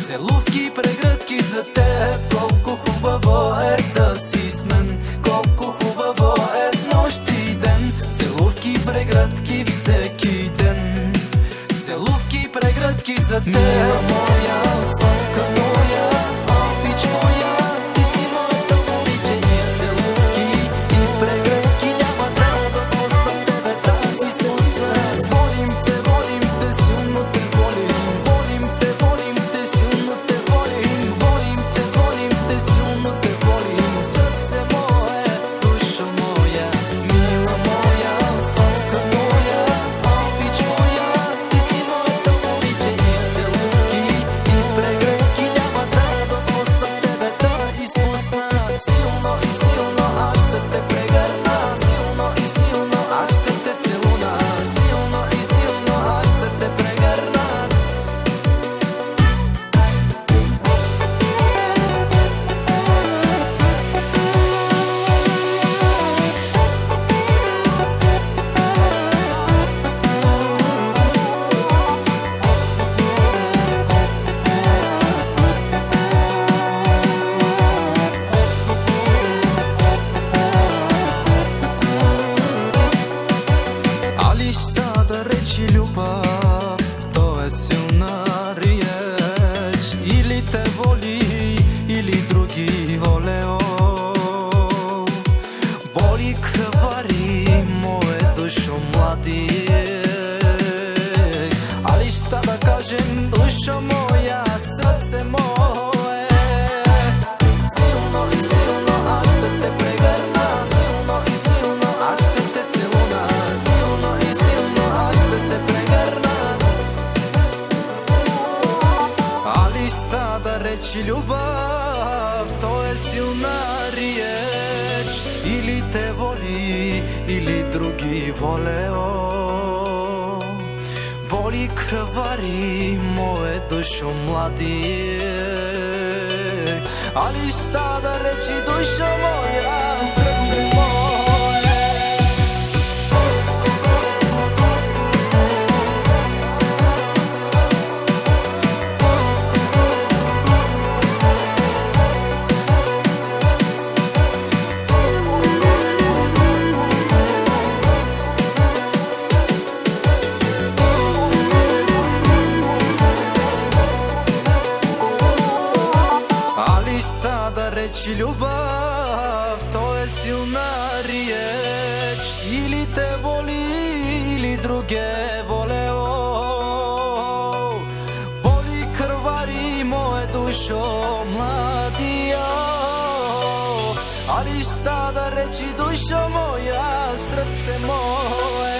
Целувки, прегръдки за теб. Колко хубаво е да си с мен, колко хубаво е нощ и ден. Целувки, прегръдки всеки ден. Целувки, прегръдки за теб. Мила моя, сладка моя, обич моя, ти си моето момиче. И с целувки и прегръдки няма да допусна тебе да изпусна. Волим те, силно те волим. Волим те, силно те волим. Волим те, силно те волим. Сърце мое, душа моя, мила моя, сладка моя, обич моя, ти си моето момиче. И с целувки и прегръдки няма да допусна тебе да изпусна. Силно и силно аз ще те прегърна. Силно и силно аз ще те целуна. Силно и силно аз ще те прегърна. Листата речи любов, то е силна реч. Или те воли, или други волео. Боли, кръвари мое душо млади. Али šta да кажем, душо моя, сърце мое. Силно и силно аз ще те прегърна. Силно и силно аз ще те целуна. Силно и силно аз ще те прегърна. Али šta да речи любов, то е силна реч. Или те воли, или други волео. Боли, кръвари мое душо млади. Али šta да речи душа моя, сърце мое. Šta да речи любов, то е силна реч. Или те воли, или друге волео. Боли, кръвари мое душо младия. Али šta да речи душа моя, сърце мое.